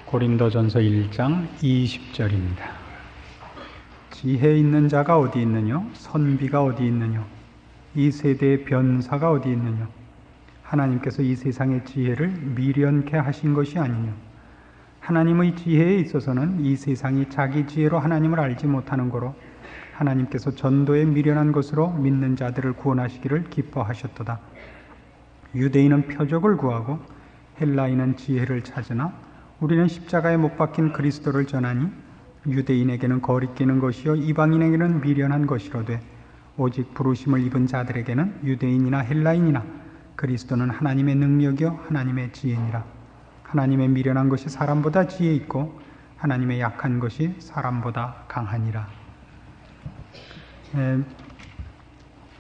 고린도전서 1장 20절입니다. 지혜 있는 자가 어디 있느냐? 선비가 어디 있느냐? 이 세대의 변사가 어디 있느냐? 하나님께서 이 세상의 지혜를 미련케 하신 것이 아니냐? 하나님의 지혜에 있어서는 이 세상이 자기 지혜로 하나님을 알지 못하는 거로 하나님께서 전도에 미련한 것으로 믿는 자들을 구원하시기를 기뻐하셨도다. 유대인은 표적을 구하고 헬라인은 지혜를 찾으나 우리는 십자가에 못 박힌 그리스도를 전하니 유대인에게는 거리끼는 것이요 이방인에게는 미련한 것이로되 오직 부르심을 입은 자들에게는 유대인이나 헬라인이나 그리스도는 하나님의 능력이요 하나님의 지혜니라. 하나님의 미련한 것이 사람보다 지혜 있고 하나님의 약한 것이 사람보다 강하니라.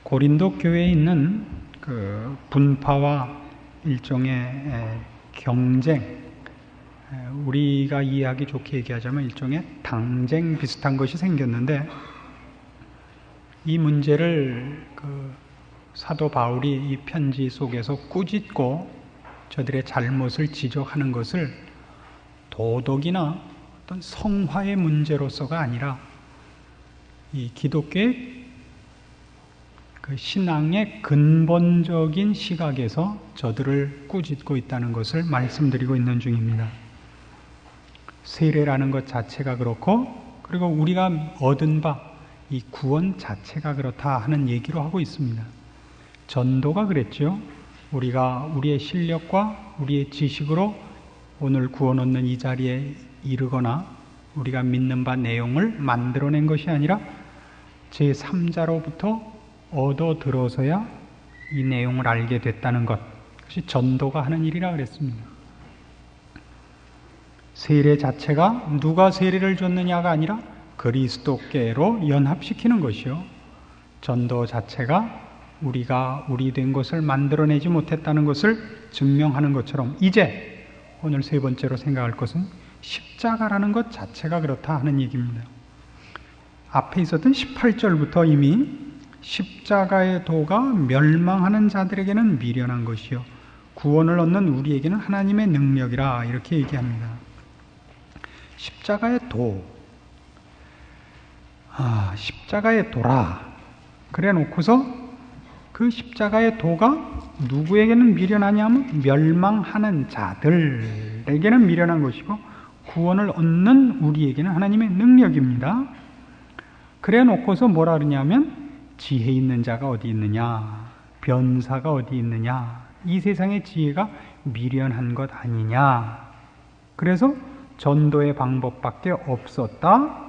고린도 교회에 있는 그 분파와 일종의 경쟁, 우리가 이해하기 좋게 얘기하자면 일종의 당쟁 비슷한 것이 생겼는데, 이 문제를 사도 바울이 이 편지 속에서 꾸짖고 저들의 잘못을 지적하는 것을 도덕이나 어떤 성화의 문제로서가 아니라 이 기독교의 신앙의 근본적인 시각에서 저들을 꾸짖고 있다는 것을 말씀드리고 있는 중입니다. 세례라는 것 자체가 그렇고, 그리고 우리가 얻은 바 이 구원 자체가 그렇다 하는 얘기로 하고 있습니다. 전도가 그랬죠. 우리가 우리의 실력과 우리의 지식으로 오늘 구원 얻는 이 자리에 이르거나 우리가 믿는 바 내용을 만들어낸 것이 아니라 제3자로부터 얻어 들어서야 이 내용을 알게 됐다는 것, 그것이 전도가 하는 일이라 그랬습니다. 세례 자체가 누가 세례를 줬느냐가 아니라 그리스도께로 연합시키는 것이요, 전도 자체가 우리가 우리 된 것을 만들어내지 못했다는 것을 증명하는 것처럼, 이제 오늘 세 번째로 생각할 것은 십자가라는 것 자체가 그렇다 하는 얘기입니다. 앞에 있었던 18절부터 이미 십자가의 도가 멸망하는 자들에게는 미련한 것이요 구원을 얻는 우리에게는 하나님의 능력이라 이렇게 얘기합니다. 십자가의 도, 십자가의 도라 그래 놓고서 그 십자가의 도가 누구에게는 미련하냐면 멸망하는 자들에게는 미련한 것이고 구원을 얻는 우리에게는 하나님의 능력입니다. 그래 놓고서 뭐라 그러냐면 지혜 있는 자가 어디 있느냐, 변사가 어디 있느냐, 이 세상의 지혜가 미련한 것 아니냐. 그래서 전도의 방법밖에 없었다.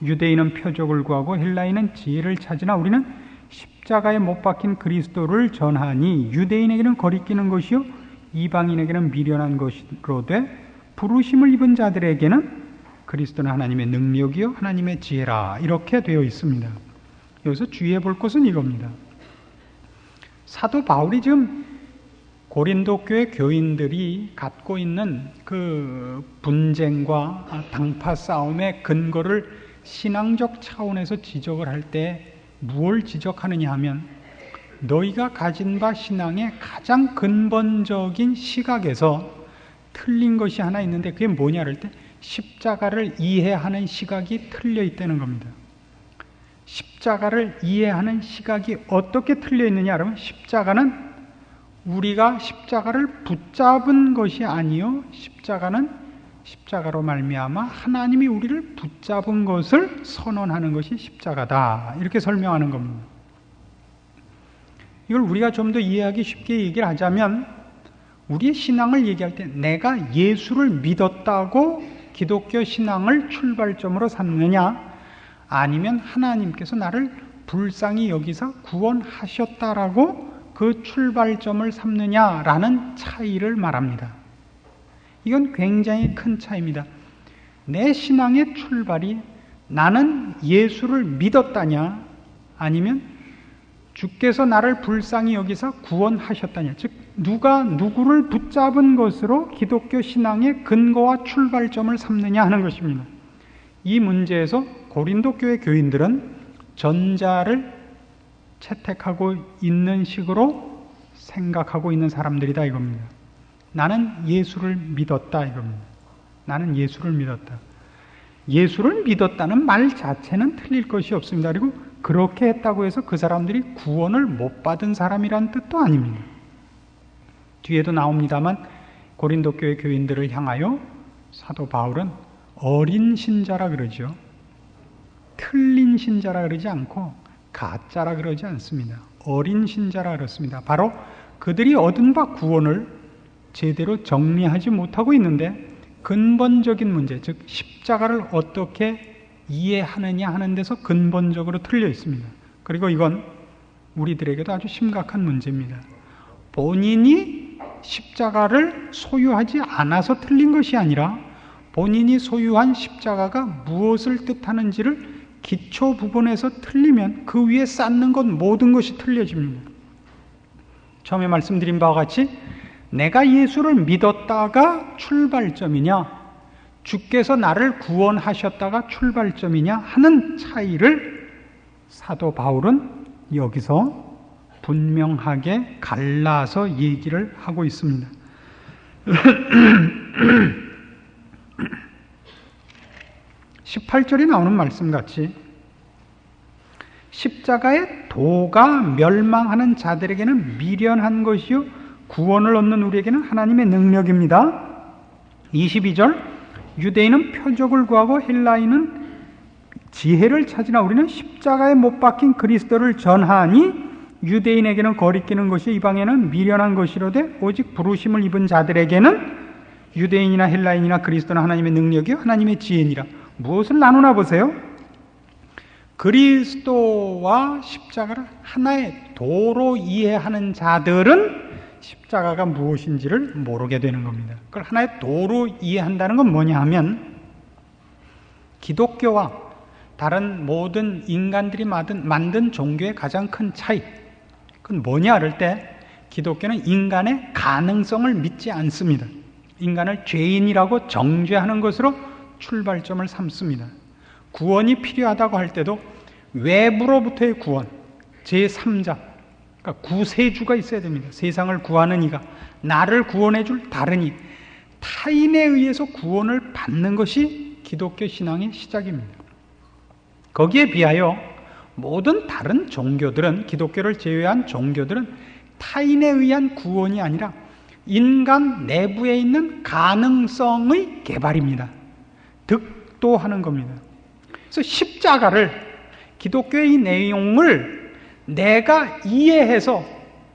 유대인은 표적을 구하고 헬라인은 지혜를 찾으나 우리는 십자가에 못 박힌 그리스도를 전하니 유대인에게는 거리끼는 것이요 이방인에게는 미련한 것이로되 부르심을 입은 자들에게는 그리스도는 하나님의 능력이요 하나님의 지혜라 이렇게 되어 있습니다. 여기서 주의해 볼 것은 이겁니다. 사도 바울이 지금 고린도 교회 교인들이 갖고 있는 그 분쟁과 당파 싸움의 근거를 신앙적 차원에서 지적을 할 때 무엇을 지적하느냐 하면, 너희가 가진 바 신앙의 가장 근본적인 시각에서 틀린 것이 하나 있는데 그게 뭐냐 할 때 십자가를 이해하는 시각이 틀려 있다는 겁니다. 십자가를 이해하는 시각이 어떻게 틀려 있느냐 하면, 십자가는 우리가 십자가를 붙잡은 것이 아니요 십자가는 십자가로 말미암아 하나님이 우리를 붙잡은 것을 선언하는 것이 십자가다 이렇게 설명하는 겁니다. 이걸 우리가 좀 더 이해하기 쉽게 얘기를 하자면, 우리의 신앙을 얘기할 때 내가 예수를 믿었다고 기독교 신앙을 출발점으로 삼느냐, 아니면 하나님께서 나를 불쌍히 여기사 구원하셨다라고 그 출발점을 삼느냐라는 차이를 말합니다. 이건 굉장히 큰 차이입니다. 내 신앙의 출발이 나는 예수를 믿었다냐, 아니면 주께서 나를 불쌍히 여기사 구원하셨다냐, 즉 누가 누구를 붙잡은 것으로 기독교 신앙의 근거와 출발점을 삼느냐 하는 것입니다. 이 문제에서 고린도 교회 교인들은 전자를 채택하고 있는 식으로 생각하고 있는 사람들이다 이겁니다. 나는 예수를 믿었다 이겁니다. 나는 예수를 믿었다. 예수를 믿었다는 말 자체는 틀릴 것이 없습니다. 그리고 그렇게 했다고 해서 그 사람들이 구원을 못 받은 사람이란 뜻도 아닙니다. 뒤에도 나옵니다만 고린도 교회 교인들을 향하여 사도 바울은 어린 신자라 그러죠. 틀린 신자라 그러지 않고 가짜라 그러지 않습니다. 어린 신자라 그렇습니다. 바로 그들이 얻은 바 구원을 제대로 정리하지 못하고 있는데 근본적인 문제, 즉 십자가를 어떻게 이해하느냐 하는 데서 근본적으로 틀려 있습니다. 그리고 이건 우리들에게도 아주 심각한 문제입니다. 본인이 십자가를 소유하지 않아서 틀린 것이 아니라 본인이 소유한 십자가가 무엇을 뜻하는지를 기초 부분에서 틀리면 그 위에 쌓는 것 모든 것이 틀려집니다. 처음에 말씀드린 바와 같이 내가 예수를 믿었다가 출발점이냐, 주께서 나를 구원하셨다가 출발점이냐 하는 차이를 사도 바울은 여기서 분명하게 갈라서 얘기를 하고 있습니다. 18절에 나오는 말씀같이 십자가의 도가 멸망하는 자들에게는 미련한 것이요 구원을 얻는 우리에게는 하나님의 능력입니다. 22절 유대인은 표적을 구하고 헬라인은 지혜를 찾으나 우리는 십자가에 못 박힌 그리스도를 전하니 유대인에게는 거리끼는 것이 이방에는 미련한 것이로되 오직 부르심을 입은 자들에게는 유대인이나 헬라인이나 그리스도는 하나님의 능력이요 하나님의 지혜니라. 무엇을 나누나 보세요. 그리스도와 십자가를 하나의 도로 이해하는 자들은 십자가가 무엇인지를 모르게 되는 겁니다. 그걸 하나의 도로 이해한다는 건 뭐냐 하면 기독교와 다른 모든 인간들이 만든 종교의 가장 큰 차이, 그건 뭐냐 할 때 기독교는 인간의 가능성을 믿지 않습니다. 인간을 죄인이라고 정죄하는 것으로 출발점을 삼습니다. 구원이 필요하다고 할 때도 외부로부터의 구원, 제3자, 그러니까 구세주가 있어야 됩니다. 세상을 구하는 이가, 나를 구원해 줄 다른 이, 타인에 의해서 구원을 받는 것이 기독교 신앙의 시작입니다. 거기에 비하여 모든 다른 종교들은, 기독교를 제외한 종교들은 타인에 의한 구원이 아니라 인간 내부에 있는 가능성의 개발입니다. 득도하는 겁니다. 그래서 십자가를, 기독교의 이 내용을 내가 이해해서,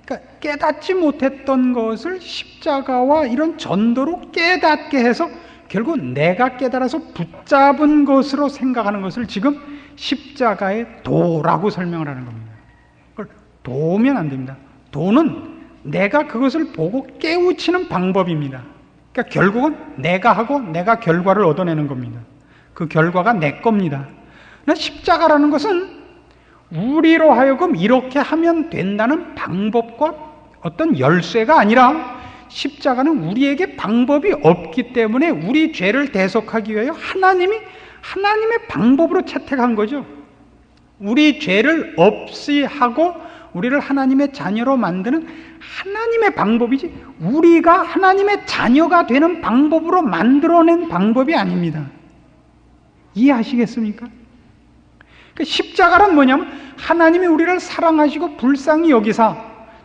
그러니까 깨닫지 못했던 것을 십자가와 이런 전도로 깨닫게 해서 결국 내가 깨달아서 붙잡은 것으로 생각하는 것을 지금 십자가의 도라고 설명을 하는 겁니다. 그걸 도우면 안 됩니다. 도는 내가 그것을 보고 깨우치는 방법입니다. 그러니까 결국은 내가 하고 내가 결과를 얻어내는 겁니다. 그 결과가 내 겁니다. 그러나 십자가라는 것은 우리로 하여금 이렇게 하면 된다는 방법과 어떤 열쇠가 아니라 십자가는 우리에게 방법이 없기 때문에 우리 죄를 대속하기 위하여 하나님의 방법으로 채택한 거죠. 우리 죄를 없이 하고 우리를 하나님의 자녀로 만드는 하나님의 방법이지 우리가 하나님의 자녀가 되는 방법으로 만들어낸 방법이 아닙니다. 이해하시겠습니까? 그 십자가란 뭐냐면 하나님이 우리를 사랑하시고 불쌍히 여기사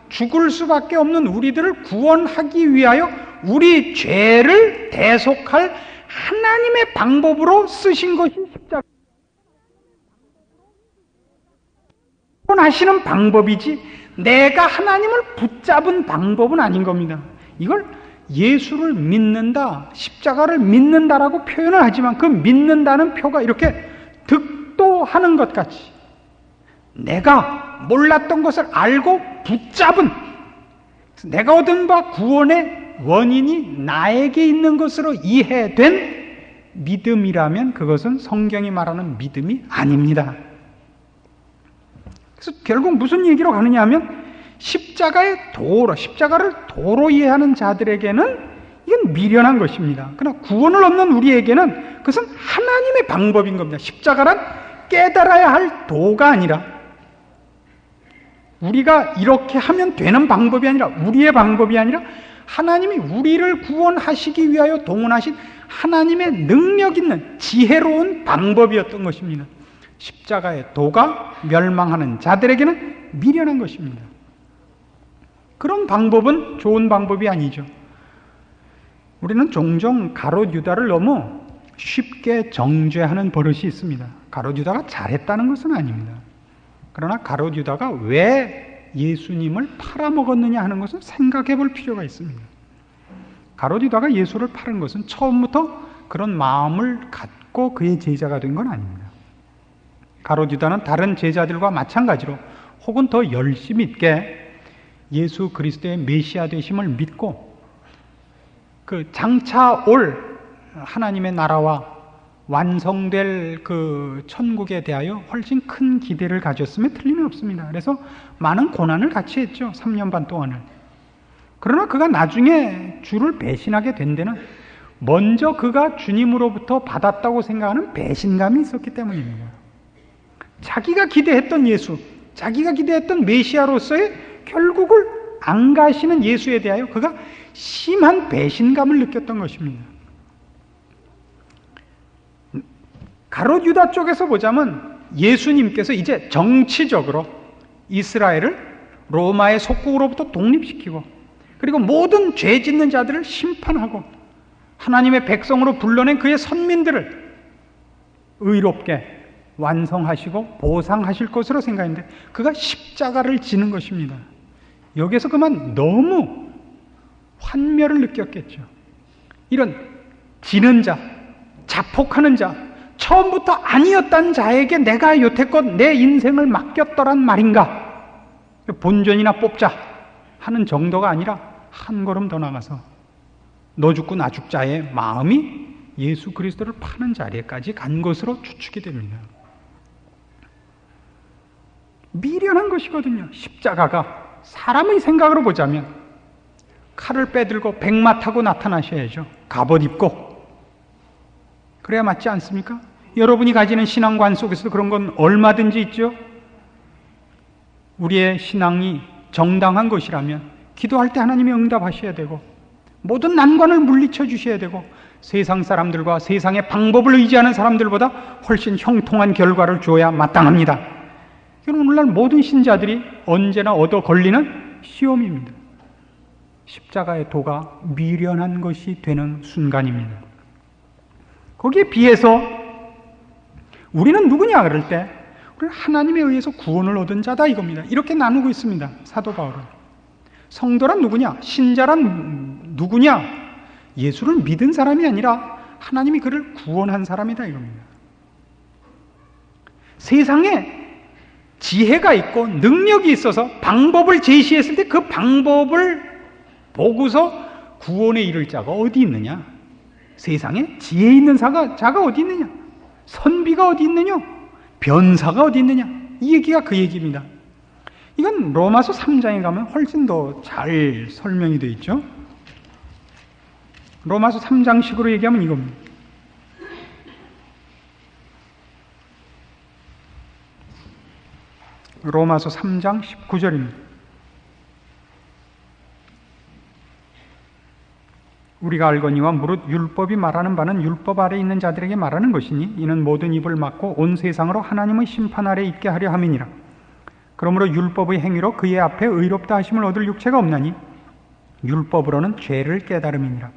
죽을 수밖에 없는 우리들을 구원하기 위하여 우리 죄를 대속할 하나님의 방법으로 쓰신 것이 십자가. 구원하시는 방법이지 내가 하나님을 붙잡은 방법은 아닌 겁니다. 이걸 예수를 믿는다, 십자가를 믿는다라고 표현을 하지만 그 믿는다는 표가 이렇게 득도하는 것 같이 내가 몰랐던 것을 알고 붙잡은, 내가 얻은 바 구원의 원인이 나에게 있는 것으로 이해된 믿음이라면 그것은 성경이 말하는 믿음이 아닙니다. 그래서 결국 무슨 얘기로 가느냐 하면 십자가의 도로, 십자가를 도로 이해하는 자들에게는 이건 미련한 것입니다. 그러나 구원을 얻는 우리에게는 그것은 하나님의 방법인 겁니다. 십자가란 깨달아야 할 도가 아니라 우리가 이렇게 하면 되는 방법이 아니라 우리의 방법이 아니라 하나님이 우리를 구원하시기 위하여 동원하신 하나님의 능력 있는 지혜로운 방법이었던 것입니다. 십자가의 도가 멸망하는 자들에게는 미련한 것입니다. 그런 방법은 좋은 방법이 아니죠. 우리는 종종 가롯 유다를 너무 쉽게 정죄하는 버릇이 있습니다. 가롯 유다가 잘했다는 것은 아닙니다. 그러나 가롯 유다가 왜 예수님을 팔아먹었느냐 하는 것은 생각해 볼 필요가 있습니다. 가롯 유다가 예수를 팔은 것은 처음부터 그런 마음을 갖고 그의 제자가 된 건 아닙니다. 가롯 유다는 다른 제자들과 마찬가지로 혹은 더 열심히 있게 예수 그리스도의 메시아 되심을 믿고 그 장차 올 하나님의 나라와 완성될 그 천국에 대하여 훨씬 큰 기대를 가졌음에 틀림이 없습니다. 그래서 많은 고난을 같이 했죠. 3년 반 동안을. 그러나 그가 나중에 주를 배신하게 된 데는 먼저 그가 주님으로부터 받았다고 생각하는 배신감이 있었기 때문입니다. 자기가 기대했던 예수, 자기가 기대했던 메시아로서의 결국을 안 가시는 예수에 대하여 그가 심한 배신감을 느꼈던 것입니다. 가롯 유다 쪽에서 보자면 예수님께서 이제 정치적으로 이스라엘을 로마의 속국으로부터 독립시키고 그리고 모든 죄 짓는 자들을 심판하고 하나님의 백성으로 불러낸 그의 선민들을 의롭게 완성하시고 보상하실 것으로 생각했는데 그가 십자가를 지는 것입니다. 여기에서 그만 너무 환멸을 느꼈겠죠. 이런 지는 자, 자폭하는 자, 처음부터 아니었던 자에게 내가 여태껏 내 인생을 맡겼더란 말인가? 본전이나 뽑자 하는 정도가 아니라 한 걸음 더 나가서 너 죽고 나 죽자의 마음이 예수 그리스도를 파는 자리에까지 간 것으로 추측이 됩니다. 미련한 것이거든요. 십자가가 사람의 생각으로 보자면 칼을 빼들고 백마 타고 나타나셔야죠. 갑옷 입고. 그래야 맞지 않습니까? 여러분이 가지는 신앙관 속에서도 그런 건 얼마든지 있죠. 우리의 신앙이 정당한 것이라면 기도할 때 하나님이 응답하셔야 되고 모든 난관을 물리쳐 주셔야 되고 세상 사람들과 세상의 방법을 의지하는 사람들보다 훨씬 형통한 결과를 주어야 마땅합니다. 이건 오늘날 모든 신자들이 언제나 얻어 걸리는 시험입니다. 십자가의 도가 미련한 것이 되는 순간입니다. 거기에 비해서 우리는 누구냐 그럴 때 우리는 하나님에 의해서 구원을 얻은 자다 이겁니다. 이렇게 나누고 있습니다. 사도 바울은. 성도란 누구냐? 신자란 누구냐? 예수를 믿은 사람이 아니라 하나님이 그를 구원한 사람이다 이겁니다. 세상에 지혜가 있고 능력이 있어서 방법을 제시했을 때 그 방법을 보고서 구원에 이를 자가 어디 있느냐? 세상에 지혜 있는 자가 어디 있느냐? 선비가 어디 있느냐? 변사가 어디 있느냐? 이 얘기가 그 얘기입니다. 이건 로마서 3장에 가면 훨씬 더 잘 설명이 되어 있죠. 로마서 3장식으로 얘기하면 이겁니다. 로마서 3장 19절입니다. 우리가 알거니와 무릇 율법이 말하는 바는 율법 아래 있는 자들에게 말하는 것이니 이는 모든 입을 막고 온 세상으로 하나님의 심판 아래 있게 하려 함이니라. 그러므로 율법의 행위로 그의 앞에 의롭다 하심을 얻을 육체가 없나니 율법으로는 죄를 깨달음이니라.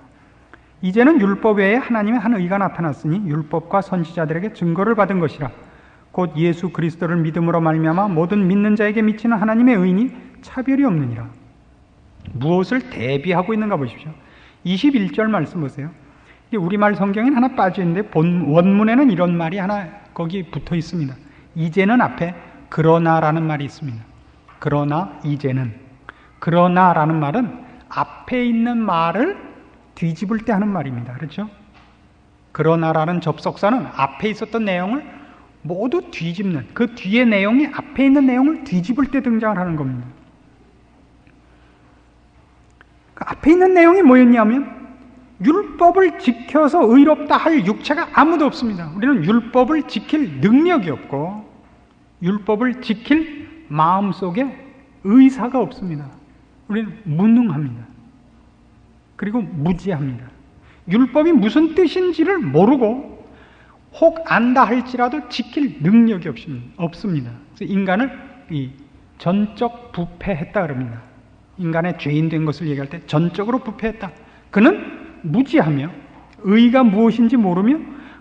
이제는 율법 외에 하나님의 한 의가 나타났으니 율법과 선지자들에게 증거를 받은 것이라. 곧 예수 그리스도를 믿음으로 말미암아 모든 믿는 자에게 미치는 하나님의 의인이 차별이 없느니라. 무엇을 대비하고 있는가 보십시오. 21절 말씀 보세요. 우리말 성경에는 하나 빠져 있는데 원문에는 이런 말이 하나 거기 붙어 있습니다. 이제는 앞에 그러나라는 말이 있습니다. 그러나 이제는. 그러나라는 말은 앞에 있는 말을 뒤집을 때 하는 말입니다. 그렇죠? 그러나라는 접속사는 앞에 있었던 내용을 모두 뒤집는, 그 뒤에 내용이 앞에 있는 내용을 뒤집을 때 등장을 하는 겁니다. 그 앞에 있는 내용이 뭐였냐면 율법을 지켜서 의롭다 할 육체가 아무도 없습니다. 우리는 율법을 지킬 능력이 없고 율법을 지킬 마음속에 의사가 없습니다. 우리는 무능합니다. 그리고 무지합니다. 율법이 무슨 뜻인지를 모르고 혹 안다 할지라도 지킬 능력이 없습니다. 그래서 인간을 전적 부패했다 그럽니다. 인간의 죄인 된 것을 얘기할 때 전적으로 부패했다. 그는 무지하며 의가 무엇인지 모르며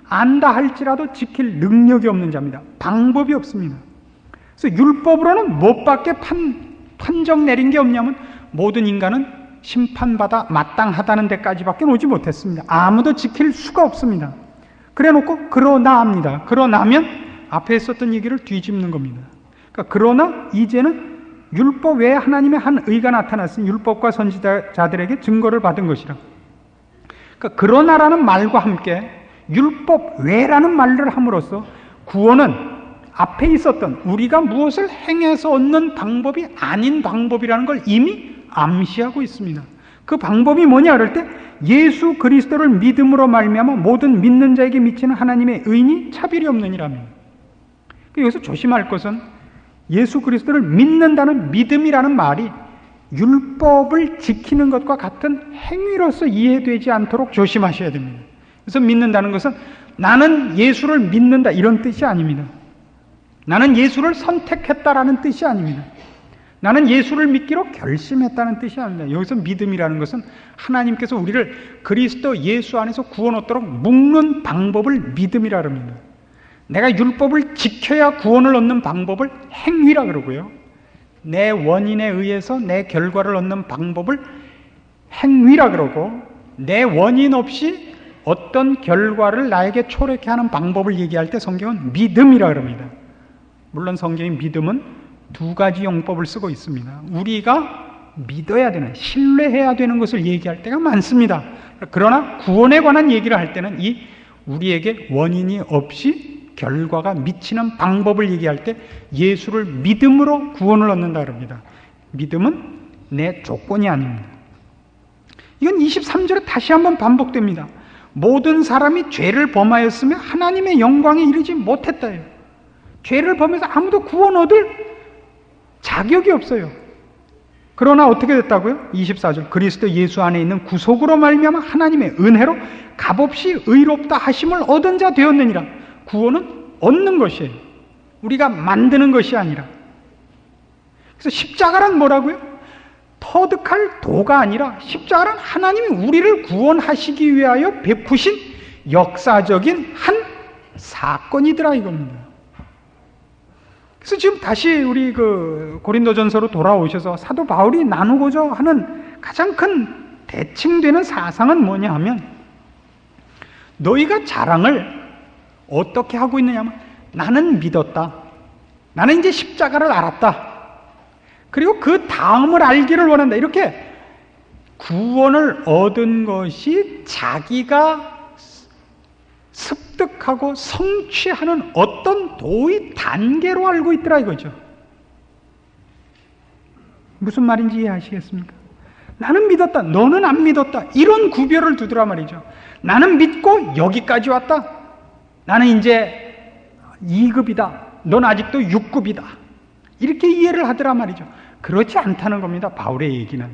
안다 할지라도 지킬 능력이 없는 자입니다. 방법이 없습니다. 그래서 율법으로는 무엇밖에 판정 내린 게 없냐면 모든 인간은 심판받아 마땅하다는 데까지밖에 오지 못했습니다. 아무도 지킬 수가 없습니다. 그래놓고 그러나합니다. 그러나면 앞에 있었던 얘기를 뒤집는 겁니다. 그러니까 그러나 이제는 율법 외에 하나님의 한 의가 나타났으니 율법과 선지자들에게 증거를 받은 것이라. 그러니까 그러나라는 말과 함께 율법 외라는 말을 함으로써 구원은 앞에 있었던 우리가 무엇을 행해서 얻는 방법이 아닌 방법이라는 걸 이미 암시하고 있습니다. 그 방법이 뭐냐 그럴 때 예수 그리스도를 믿음으로 말미암아 모든 믿는 자에게 미치는 하나님의 의인이 차별이 없느니라며. 여기서 조심할 것은 예수 그리스도를 믿는다는 믿음이라는 말이 율법을 지키는 것과 같은 행위로서 이해되지 않도록 조심하셔야 됩니다. 그래서 믿는다는 것은 나는 예수를 믿는다 이런 뜻이 아닙니다. 나는 예수를 선택했다라는 뜻이 아닙니다. 나는 예수를 믿기로 결심했다는 뜻이 아닙니다. 여기서 믿음이라는 것은 하나님께서 우리를 그리스도 예수 안에서 구원 얻도록 묶는 방법을 믿음이라 합니다. 내가 율법을 지켜야 구원을 얻는 방법을 행위라 그러고요. 내 원인에 의해서 내 결과를 얻는 방법을 행위라 그러고 내 원인 없이 어떤 결과를 나에게 초래케 하는 방법을 얘기할 때 성경은 믿음이라 그럽니다. 물론 성경의 믿음은 두 가지 용법을 쓰고 있습니다. 우리가 믿어야 되는, 신뢰해야 되는 것을 얘기할 때가 많습니다. 그러나 구원에 관한 얘기를 할 때는 이 우리에게 원인이 없이 결과가 미치는 방법을 얘기할 때 예수를 믿음으로 구원을 얻는다 그럽니다. 믿음은 내 조건이 아닙니다. 이건 23절에 다시 한번 반복됩니다. 모든 사람이 죄를 범하였으며 하나님의 영광에 이르지 못했다요. 죄를 범해서 아무도 구원 얻을 자격이 없어요. 그러나 어떻게 됐다고요? 24절 그리스도 예수 안에 있는 구속으로 말미암아 하나님의 은혜로 값없이 의롭다 하심을 얻은 자 되었느니라. 구원은 얻는 것이에요. 우리가 만드는 것이 아니라. 그래서 십자가란 뭐라고요? 터득할 도가 아니라 십자가란 하나님이 우리를 구원하시기 위하여 베푸신 역사적인 한 사건이더라 이겁니다. 그래서 지금 다시 우리 고린도전서로 돌아오셔서 사도 바울이 나누고자 하는 가장 큰 대칭되는 사상은 뭐냐 하면 너희가 자랑을 어떻게 하고 있느냐면 나는 믿었다. 나는 이제 십자가를 알았다. 그리고 그 다음을 알기를 원한다. 이렇게 구원을 얻은 것이 자기가 습득하고 성취하는 어떤 도의 단계로 알고 있더라 이거죠. 무슨 말인지 이해하시겠습니까? 나는 믿었다. 너는 안 믿었다. 이런 구별을 두더라 말이죠. 나는 믿고 여기까지 왔다. 나는 이제 2급이다. 넌 아직도 6급이다. 이렇게 이해를 하더라 말이죠. 그렇지 않다는 겁니다. 바울의 얘기는.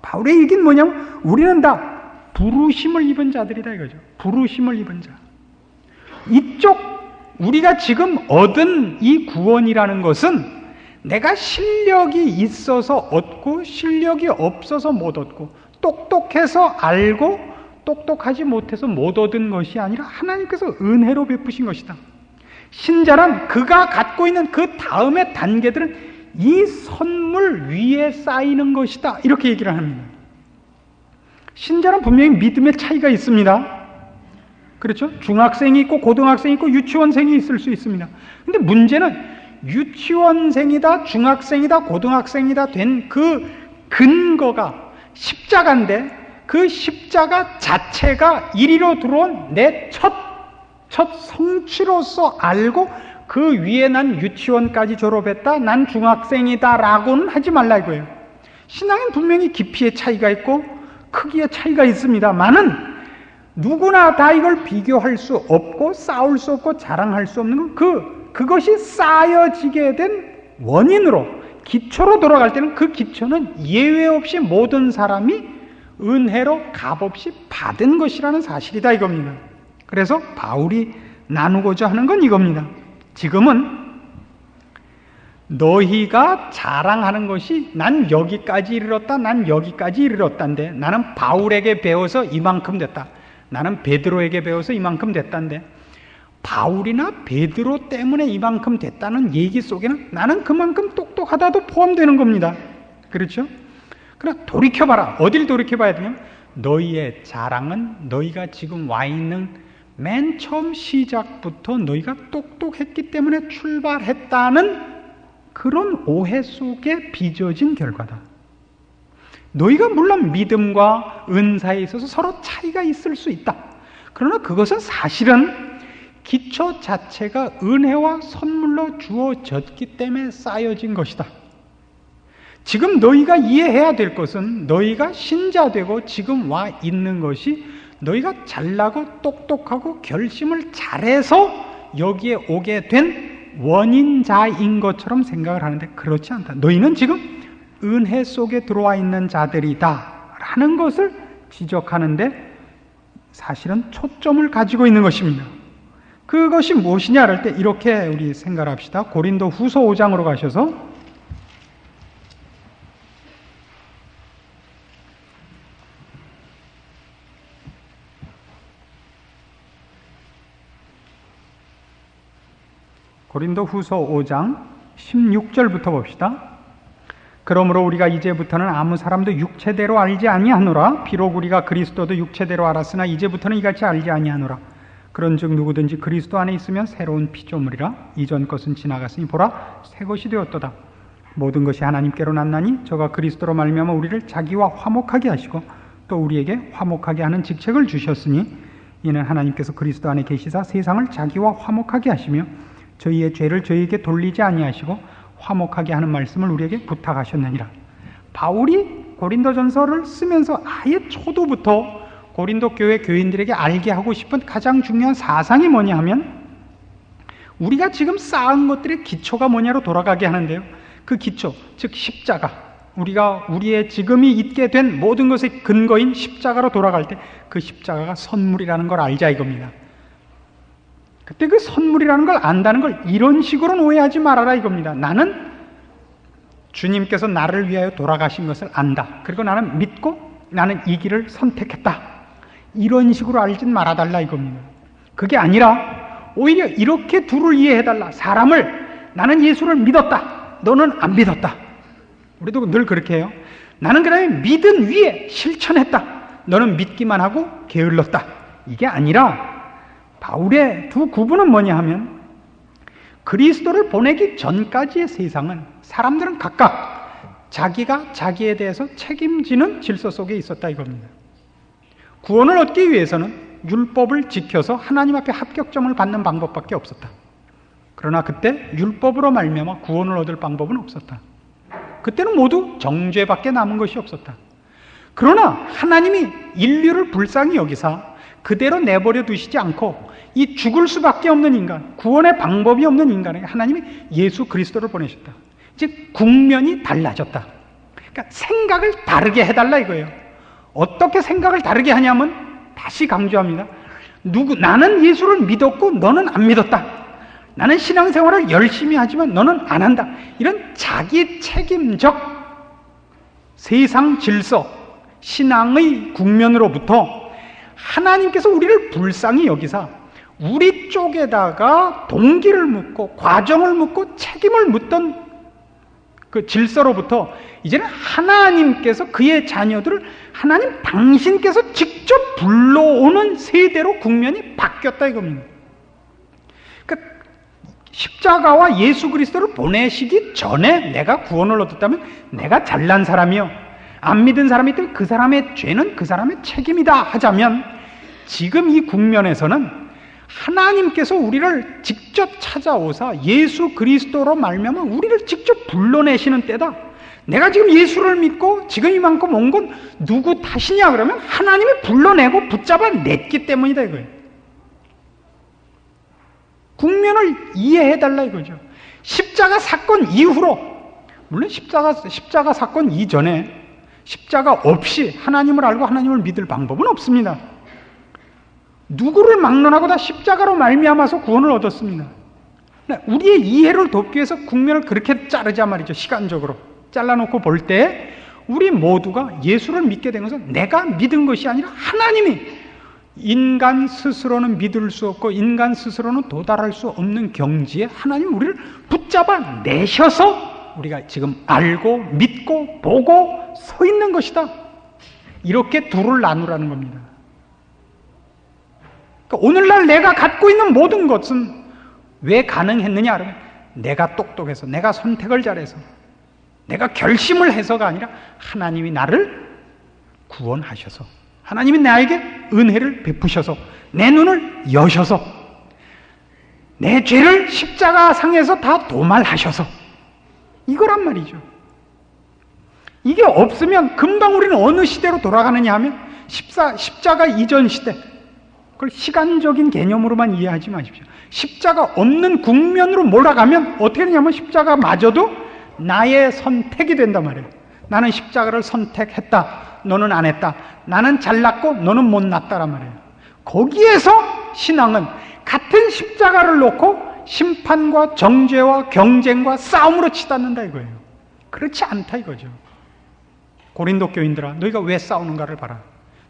바울의 얘기는 뭐냐면 우리는 다 부르심을 입은 자들이다 이거죠. 부르심을 입은 자. 이쪽 우리가 지금 얻은 이 구원이라는 것은 내가 실력이 있어서 얻고 실력이 없어서 못 얻고 똑똑해서 알고 똑똑하지 못해서 못 얻은 것이 아니라 하나님께서 은혜로 베푸신 것이다. 신자란 그가 갖고 있는 그 다음의 단계들은 이 선물 위에 쌓이는 것이다. 이렇게 얘기를 합니다. 신자는 분명히 믿음의 차이가 있습니다. 그렇죠? 중학생이 있고 고등학생이 있고 유치원생이 있을 수 있습니다. 근데 문제는 유치원생이다, 중학생이다, 고등학생이다 된 그 근거가 십자가인데 그 십자가 자체가 이리로 들어온 내 첫 성취로서 알고 그 위에 난 유치원까지 졸업했다, 난 중학생이다 라고는 하지 말라 이거예요. 신앙은 분명히 깊이의 차이가 있고 크기의 차이가 있습니다만은 누구나 다 이걸 비교할 수 없고 싸울 수 없고 자랑할 수 없는 건 그것이 쌓여지게 된 원인으로 기초로 돌아갈 때는 그 기초는 예외 없이 모든 사람이 은혜로 값없이 받은 것이라는 사실이다 이겁니다. 그래서 바울이 나누고자 하는 건 이겁니다. 지금은 너희가 자랑하는 것이 난 여기까지 이르렀다, 난 여기까지 이르렀단데, 나는 바울에게 배워서 이만큼 됐다, 나는 베드로에게 배워서 이만큼 됐단데, 바울이나 베드로 때문에 이만큼 됐다는 얘기 속에는 나는 그만큼 똑똑하다도 포함되는 겁니다. 그렇죠? 그러나 돌이켜봐라. 어딜 돌이켜봐야 되냐면 너희의 자랑은 너희가 지금 와 있는 맨 처음 시작부터 너희가 똑똑했기 때문에 출발했다는 그런 오해 속에 빚어진 결과다. 너희가 물론 믿음과 은사에 있어서 서로 차이가 있을 수 있다. 그러나 그것은 사실은 기초 자체가 은혜와 선물로 주어졌기 때문에 쌓여진 것이다. 지금 너희가 이해해야 될 것은 너희가 신자되고 지금 와 있는 것이 너희가 잘나고 똑똑하고 결심을 잘해서 여기에 오게 된 원인자인 것처럼 생각을 하는데 그렇지 않다. 너희는 지금 은혜 속에 들어와 있는 자들이다 라는 것을 지적하는데 사실은 초점을 가지고 있는 것입니다. 그것이 무엇이냐 할 때 이렇게 우리 생각을 합시다. 고린도 후서 5장으로 가셔서 고린도 후서 5장 16절부터 봅시다. 그러므로 우리가 이제부터는 아무 사람도 육체대로 알지 아니하노라. 비록 우리가 그리스도도 육체대로 알았으나 이제부터는 이같이 알지 아니하노라. 그런즉 누구든지 그리스도 안에 있으면 새로운 피조물이라. 이전 것은 지나갔으니 보라 새 것이 되었도다. 모든 것이 하나님께로 났나니 저가 그리스도로 말미암아 우리를 자기와 화목하게 하시고 또 우리에게 화목하게 하는 직책을 주셨으니 이는 하나님께서 그리스도 안에 계시사 세상을 자기와 화목하게 하시며 저희의 죄를 저희에게 돌리지 아니하시고 화목하게 하는 말씀을 우리에게 부탁하셨느니라. 바울이 고린도전서를 쓰면서 아예 초도부터 고린도 교회 교인들에게 알게 하고 싶은 가장 중요한 사상이 뭐냐 하면 우리가 지금 쌓은 것들의 기초가 뭐냐로 돌아가게 하는데요. 그 기초, 즉 십자가, 우리가 우리의 지금이 있게 된 모든 것의 근거인 십자가로 돌아갈 때 그 십자가가 선물이라는 걸 알자 이겁니다. 그때 그 선물이라는 걸 안다는 걸 이런 식으로는 오해하지 말아라 이겁니다. 나는 주님께서 나를 위하여 돌아가신 것을 안다. 그리고 나는 믿고 나는 이 길을 선택했다. 이런 식으로 알진 말아달라 이겁니다. 그게 아니라 오히려 이렇게 둘을 이해해달라. 사람을 나는 예수를 믿었다. 너는 안 믿었다. 우리도 늘 그렇게 해요. 나는 그 다음에 믿은 위에 실천했다. 너는 믿기만 하고 게을렀다. 이게 아니라 바울의 두 구분은 뭐냐 하면 그리스도를 보내기 전까지의 세상은 사람들은 각각 자기가 자기에 대해서 책임지는 질서 속에 있었다 이겁니다. 구원을 얻기 위해서는 율법을 지켜서 하나님 앞에 합격점을 받는 방법밖에 없었다. 그러나 그때 율법으로 말미암아 구원을 얻을 방법은 없었다. 그때는 모두 정죄밖에 남은 것이 없었다. 그러나 하나님이 인류를 불쌍히 여기사 그대로 내버려 두시지 않고 이 죽을 수밖에 없는 인간, 구원의 방법이 없는 인간에게 하나님이 예수 그리스도를 보내셨다. 즉 국면이 달라졌다. 그러니까 생각을 다르게 해달라 이거예요. 어떻게 생각을 다르게 하냐면 다시 강조합니다. 나는 예수를 믿었고 너는 안 믿었다. 나는 신앙생활을 열심히 하지만 너는 안 한다. 이런 자기 책임적 세상 질서, 신앙의 국면으로부터 하나님께서 우리를 불쌍히 여기사 우리 쪽에다가 동기를 묻고 과정을 묻고 책임을 묻던 그 질서로부터 이제는 하나님께서 그의 자녀들을 하나님 당신께서 직접 불러오는 세대로 국면이 바뀌었다 이겁니다. 그러니까 십자가와 예수 그리스도를 보내시기 전에 내가 구원을 얻었다면 내가 잘난 사람이요, 안 믿은 사람이 있다면 그 사람의 죄는 그 사람의 책임이다 하자면 지금 이 국면에서는 하나님께서 우리를 직접 찾아오사 예수 그리스도로 말미암아 우리를 직접 불러내시는 때다. 내가 지금 예수를 믿고 지금 이만큼 온 건 누구 탓이냐 그러면 하나님이 불러내고 붙잡아 냈기 때문이다 이거예요. 국면을 이해해달라 이거죠. 십자가 사건 이후로, 물론 십자가 사건 이전에 십자가 없이 하나님을 알고 하나님을 믿을 방법은 없습니다. 누구를 막론하고 다 십자가로 말미암아서 구원을 얻었습니다. 우리의 이해를 돕기 위해서 국면을 그렇게 자르자 말이죠. 시간적으로 잘라놓고 볼 때 우리 모두가 예수를 믿게 된 것은 내가 믿은 것이 아니라 하나님이, 인간 스스로는 믿을 수 없고 인간 스스로는 도달할 수 없는 경지에 하나님 우리를 붙잡아 내셔서 우리가 지금 알고 믿고 보고 서 있는 것이다. 이렇게 둘을 나누라는 겁니다. 그러니까 오늘날 내가 갖고 있는 모든 것은 왜 가능했느냐 하면 내가 똑똑해서, 내가 선택을 잘해서, 내가 결심을 해서가 아니라 하나님이 나를 구원하셔서, 하나님이 나에게 은혜를 베푸셔서, 내 눈을 여셔서, 내 죄를 십자가 상에서 다 도말하셔서, 이거란 말이죠. 이게 없으면 금방 우리는 어느 시대로 돌아가느냐 하면 십자가 이전 시대, 그걸 시간적인 개념으로만 이해하지 마십시오. 십자가 없는 국면으로 몰아가면 어떻게 되냐면 십자가마저도 나의 선택이 된단 말이에요. 나는 십자가를 선택했다, 너는 안 했다. 나는 잘났고 너는 못났다란 말이에요. 거기에서 신앙은 같은 십자가를 놓고 심판과 정죄와 경쟁과 싸움으로 치닫는다 이거예요. 그렇지 않다 이거죠. 고린도 교인들아, 너희가 왜 싸우는가를 봐라.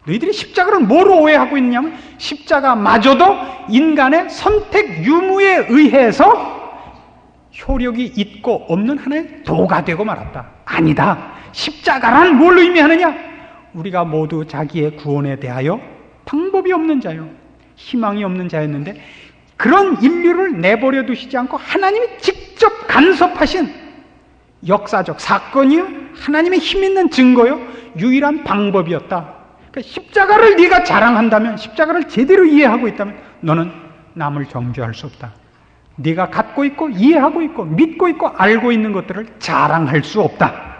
너희들이 십자가를 뭐로 오해하고 있냐면 십자가마저도 인간의 선택 유무에 의해서 효력이 있고 없는 하나의 도가 되고 말았다. 아니다. 십자가란 뭘 의미하느냐? 우리가 모두 자기의 구원에 대하여 방법이 없는 자요, 희망이 없는 자였는데 그런 인류를 내버려 두시지 않고 하나님이 직접 간섭하신 역사적 사건이요, 하나님의 힘 있는 증거요, 유일한 방법이었다. 그러니까 십자가를 네가 자랑한다면, 십자가를 제대로 이해하고 있다면 너는 남을 정죄할 수 없다. 네가 갖고 있고 이해하고 있고 믿고 있고 알고 있는 것들을 자랑할 수 없다.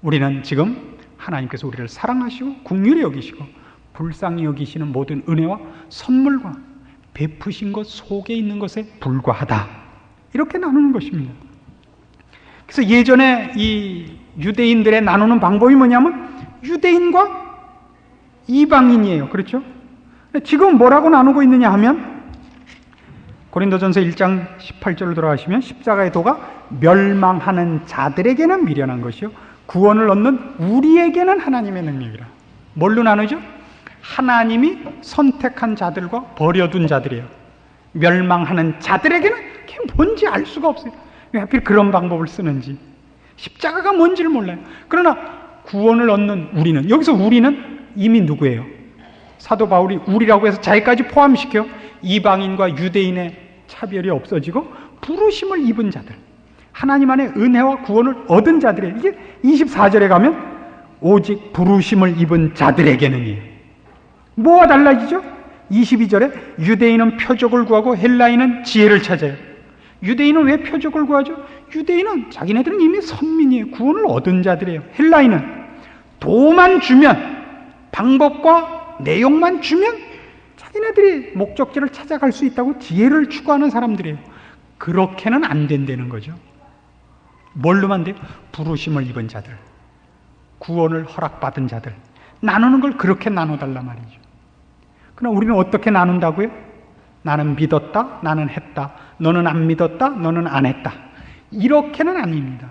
우리는 지금 하나님께서 우리를 사랑하시고 긍휼히 여기시고 불쌍히 여기시는 모든 은혜와 선물과 베푸신 것 속에 있는 것에 불과하다. 이렇게 나누는 것입니다. 그래서 예전에 이 유대인들의 나누는 방법이 뭐냐면 유대인과 이방인이에요. 그렇죠? 지금 뭐라고 나누고 있느냐 하면 고린도전서 1장 18절로 들어가시면 십자가의 도가 멸망하는 자들에게는 미련한 것이요 구원을 얻는 우리에게는 하나님의 능력이라. 뭘로 나누죠? 하나님이 선택한 자들과 버려둔 자들이에요. 멸망하는 자들에게는 그게 뭔지 알 수가 없어요. 왜 하필 그런 방법을 쓰는지, 십자가가 뭔지를 몰라요. 그러나 구원을 얻는 우리는, 여기서 우리는 이미 누구예요? 사도 바울이 우리라고 해서 자기까지 포함시켜 이방인과 유대인의 차별이 없어지고 부르심을 입은 자들, 하나님 안에 은혜와 구원을 얻은 자들이에요. 이게 24절에 가면 오직 부르심을 입은 자들에게는이에요. 뭐가 달라지죠? 22절에 유대인은 표적을 구하고 헬라인은 지혜를 찾아요. 유대인은 왜 표적을 구하죠? 유대인은 자기네들은 이미 선민이에요. 구원을 얻은 자들이에요. 헬라인은 도만 주면, 방법과 내용만 주면 자기네들이 목적지를 찾아갈 수 있다고 지혜를 추구하는 사람들이에요. 그렇게는 안 된다는 거죠. 뭘로만 돼요? 부르심을 입은 자들, 구원을 허락받은 자들, 나누는 걸 그렇게 나눠달란 말이죠. 그러나 우리는 어떻게 나눈다고요? 나는 믿었다, 나는 했다, 너는 안 믿었다, 너는 안 했다. 이렇게는 아닙니다.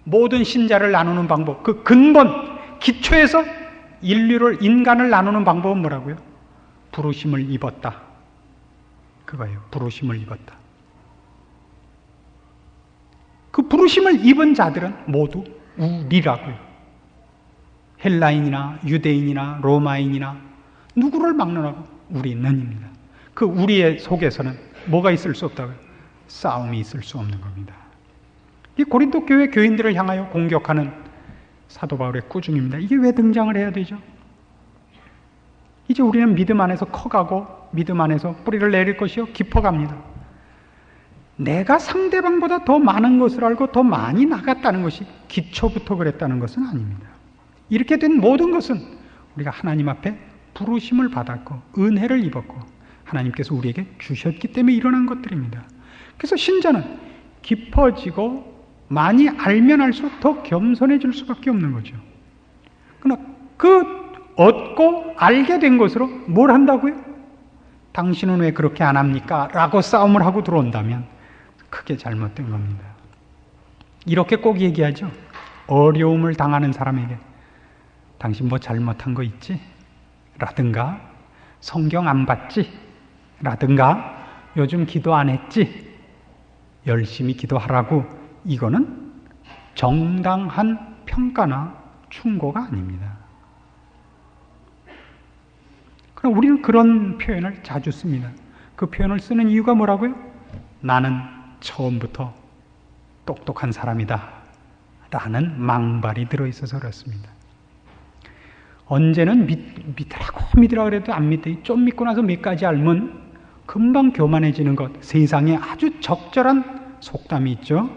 모든 신자를 나누는 방법, 그 근본, 기초에서 인간을 나누는 방법은 뭐라고요? 부르심을 입었다. 그거예요. 부르심을 입었다. 그 부르심을 입은 자들은 모두 우리라고요. 헬라인이나 유대인이나 로마인이나 누구를 막론하고 우리는입니다. 그 우리의 속에서는 뭐가 있을 수 없다고요? 싸움이 있을 수 없는 겁니다. 이 고린도 교회 교인들을 향하여 공격하는 사도 바울의 꾸중입니다. 이게 왜 등장을 해야 되죠? 이제 우리는 믿음 안에서 커가고 믿음 안에서 뿌리를 내릴 것이요 깊어갑니다. 내가 상대방보다 더 많은 것을 알고 더 많이 나갔다는 것이 기초부터 그랬다는 것은 아닙니다. 이렇게 된 모든 것은 우리가 하나님 앞에 부르심을 받았고 은혜를 입었고 하나님께서 우리에게 주셨기 때문에 일어난 것들입니다. 그래서 신자는 깊어지고 많이 알면 알수록 더 겸손해질 수밖에 없는 거죠. 그러나 그 얻고 알게 된 것으로 뭘 한다고요? 당신은 왜 그렇게 안 합니까? 라고 싸움을 하고 들어온다면 크게 잘못된 겁니다. 이렇게 꼭 얘기하죠. 어려움을 당하는 사람에게 당신 뭐 잘못한 거 있지? 라든가 성경 안 봤지? 라든가 요즘 기도 안 했지? 열심히 기도하라고. 이거는 정당한 평가나 충고가 아닙니다. 그럼 우리는 그런 표현을 자주 씁니다. 그 표현을 쓰는 이유가 뭐라고요? 나는 처음부터 똑똑한 사람이다 라는 망발이 들어있어서 그렇습니다. 언제는 믿으라고 그래도 안 믿대. 좀 믿고 나서 몇 가지 알면 금방 교만해지는 것. 세상에 아주 적절한 속담이 있죠.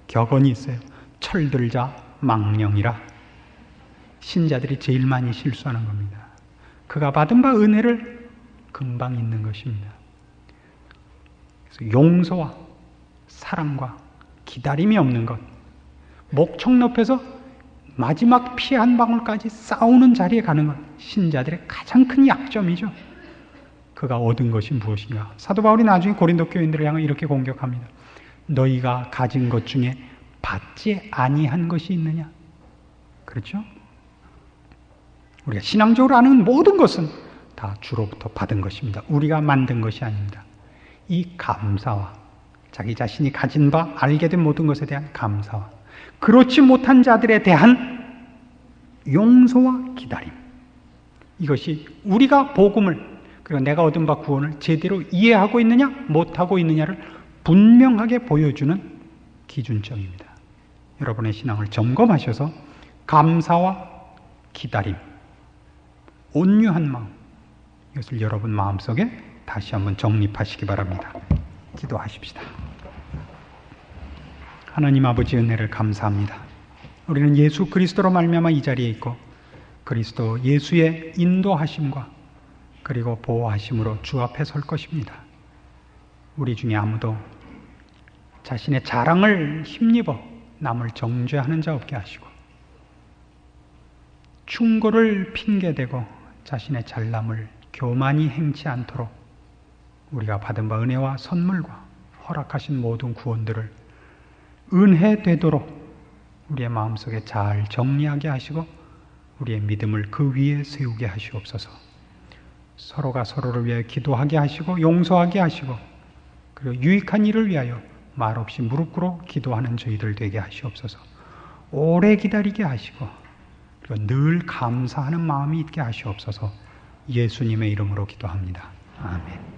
격언이 있어요. 철들자 망령이라. 신자들이 제일 많이 실수하는 겁니다. 그가 받은 바 은혜를 금방 잊는 것입니다. 그래서 용서와 사랑과 기다림이 없는 것, 목청 높여서 마지막 피 한 방울까지 싸우는 자리에 가는 것, 신자들의 가장 큰 약점이죠. 그가 얻은 것이 무엇인가? 사도 바울이 나중에 고린도 교인들을 향해 이렇게 공격합니다. 너희가 가진 것 중에 받지 아니한 것이 있느냐? 그렇죠? 우리가 신앙적으로 아는 모든 것은 다 주로부터 받은 것입니다. 우리가 만든 것이 아닙니다. 이 감사와 자기 자신이 가진 바 알게 된 모든 것에 대한 감사와 그렇지 못한 자들에 대한 용서와 기다림, 이것이 우리가 복음을 그리고 내가 얻은 바 구원을 제대로 이해하고 있느냐 못하고 있느냐를 분명하게 보여주는 기준점입니다. 여러분의 신앙을 점검하셔서 감사와 기다림, 온유한 마음, 이것을 여러분 마음속에 다시 한번 정립하시기 바랍니다. 기도하십시다. 하나님 아버지 은혜를 감사합니다. 우리는 예수 그리스도로 말미암아 이 자리에 있고 그리스도 예수의 인도하심과 그리고 보호하심으로 주 앞에 설 것입니다. 우리 중에 아무도 자신의 자랑을 힘입어 남을 정죄하는 자 없게 하시고 충고를 핑계대고 자신의 잘남을 교만히 행치 않도록 우리가 받은 바 은혜와 선물과 허락하신 모든 구원들을 은혜되도록 우리의 마음속에 잘 정리하게 하시고 우리의 믿음을 그 위에 세우게 하시옵소서. 서로가 서로를 위하여 기도하게 하시고 용서하게 하시고 그리고 유익한 일을 위하여 말없이 무릎 꿇어 기도하는 저희들 되게 하시옵소서. 오래 기다리게 하시고 그리고 늘 감사하는 마음이 있게 하시옵소서. 예수님의 이름으로 기도합니다. 아멘.